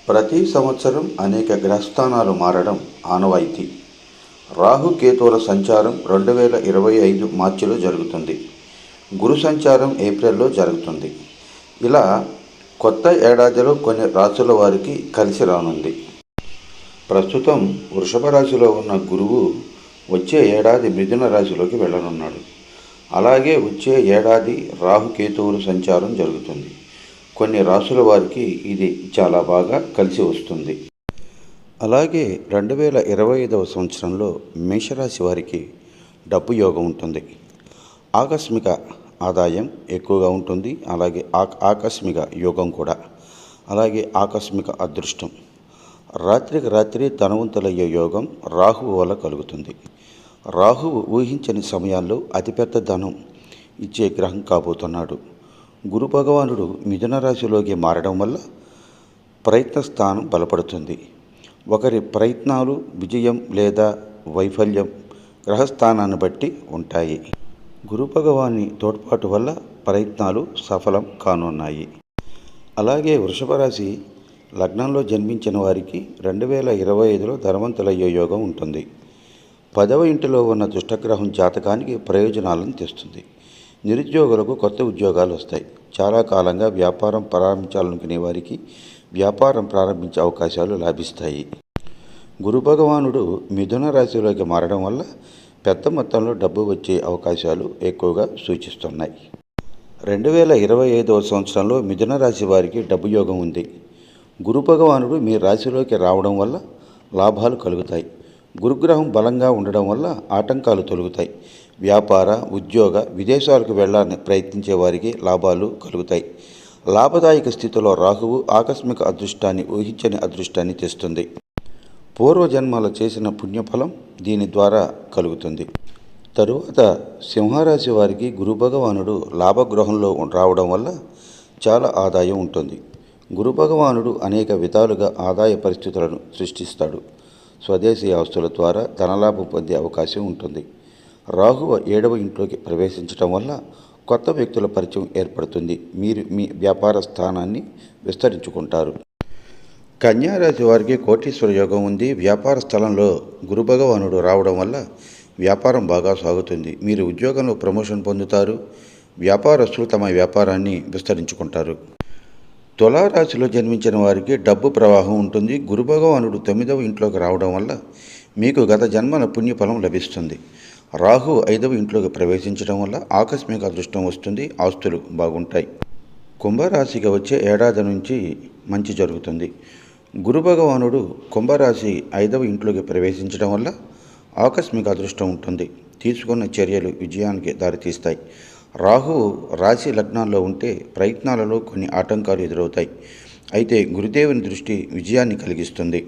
ప్రతి సంవత్సరం అనేక గ్రహస్థానాలు మారడం ఆనవాయితీ. రాహుకేతువుల సంచారం 2025 మార్చిలో జరుగుతుంది. గురు సంచారం ఏప్రిల్లో జరుగుతుంది. ఇలా కొత్త ఏడాదిలో కొన్ని రాశుల వారికి కలిసి రానుంది. ప్రస్తుతం వృషభ రాశిలో ఉన్న గురువు వచ్చే ఏడాది మిథున రాశిలోకి వెళ్ళనున్నాడు. అలాగే వచ్చే ఏడాది రాహుకేతువుల సంచారం జరుగుతుంది. కొన్ని రాశుల వారికి ఇది చాలా బాగా కలిసి వస్తుంది. అలాగే 2025 సంవత్సరంలో మేషరాశి వారికి డబ్బు యోగం ఉంటుంది. ఆకస్మిక ఆదాయం ఎక్కువగా ఉంటుంది. అలాగే ఆకస్మిక యోగం కూడా, అలాగే ఆకస్మిక అదృష్టం. రాత్రికి రాత్రి ధనవంతులయ్యే యోగం రాహువు వల్ల కలుగుతుంది. రాహువు ఊహించని సమయాల్లో అతిపెద్ద ధనం ఇచ్చే గ్రహం కాబోతున్నాడు. గురు భగవానుడు మిథున రాశిలోకి మారడం వల్ల ప్రయత్న స్థానం బలపడుతుంది. ఒకరి ప్రయత్నాలు విజయం లేదా వైఫల్యం గ్రహస్థానాన్ని బట్టి ఉంటాయి. గురు భగవాని తోడ్పాటు వల్ల ప్రయత్నాలు సఫలం కానున్నాయి. అలాగే వృషభ రాశి లగ్నంలో జన్మించిన వారికి 2025లో ధనవంతులయ్యే యోగం ఉంటుంది. 10వ ఇంటిలో ఉన్న దుష్టగ్రహం జాతకానికి ప్రయోజనాలను తెస్తుంది. నిరుద్యోగులకు కొత్త ఉద్యోగాలు వస్తాయి. చాలా కాలంగా వ్యాపారం ప్రారంభించాలనుకునే వారికి వ్యాపారం ప్రారంభించే అవకాశాలు లభిస్తాయి. గురు భగవానుడు మిథున రాశిలోకి మారడం వల్ల పెద్ద మొత్తంలో డబ్బు వచ్చే అవకాశాలు ఎక్కువగా సూచిస్తున్నాయి. 2025 సంవత్సరంలో మిథున రాశి వారికి డబ్బు యోగం ఉంది. గురు భగవానుడు మీ రాశిలోకి రావడం వల్ల లాభాలు కలుగుతాయి. గురుగ్రహం బలంగా ఉండడం వల్ల ఆటంకాలు తొలగుతాయి. వ్యాపార, ఉద్యోగ, విదేశాలకు వెళ్ళాలని ప్రయత్నించే వారికి లాభాలు కలుగుతాయి. లాభదాయక స్థితిలో రాహువు ఆకస్మిక అదృష్టాన్ని, ఊహించని అదృష్టాన్ని తెస్తుంది. పూర్వజన్మలో చేసిన పుణ్యఫలం దీని ద్వారా కలుగుతుంది. తరువాత సింహరాశి వారికి గురు భగవానుడు లాభగృహంలో రావడం వల్ల చాలా ఆదాయం ఉంటుంది. గురు భగవానుడు అనేక విధాలుగా ఆదాయ పరిస్థితులను సృష్టిస్తాడు. స్వదేశీ ఆస్తుల ద్వారా ధనలాభం పొందే అవకాశం ఉంటుంది. రాహువు 7వ ఇంట్లోకి ప్రవేశించడం వల్ల కొత్త వ్యక్తుల పరిచయం ఏర్పడుతుంది. మీరు మీ వ్యాపార స్థానాన్ని విస్తరించుకుంటారు. కన్యారాశి వారికి కోటీశ్వర యోగం ఉంది. వ్యాపార స్థలంలో గురు భగవానుడు రావడం వల్ల వ్యాపారం బాగా సాగుతుంది. మీరు ఉద్యోగంలో ప్రమోషన్ పొందుతారు. వ్యాపారస్తులు తమ వ్యాపారాన్ని విస్తరించుకుంటారు. తులారాశిలో జన్మించిన వారికి డబ్బు ప్రవాహం ఉంటుంది. గురు భగవానుడు 9వ ఇంట్లోకి రావడం వల్ల మీకు గత జన్మల పుణ్యఫలం లభిస్తుంది. రాహు 5వ ఇంట్లోకి ప్రవేశించడం వల్ల ఆకస్మిక అదృష్టం వస్తుంది. ఆస్తులు బాగుంటాయి. కుంభరాశికి వచ్చే ఏడాది నుంచి మంచి జరుగుతుంది. గురు భగవానుడు కుంభరాశి 5వ ఇంట్లోకి ప్రవేశించడం వల్ల ఆకస్మిక అదృష్టం ఉంటుంది. తీసుకున్న చర్యలు విజయానికి దారితీస్తాయి. రాహువు రాశి లగ్నాల్లో ఉంటే ప్రయత్నాలలో కొన్ని ఆటంకాలు ఎదురవుతాయి. అయితే గురుదేవుని దృష్టి విజయాన్ని కలిగిస్తుంది.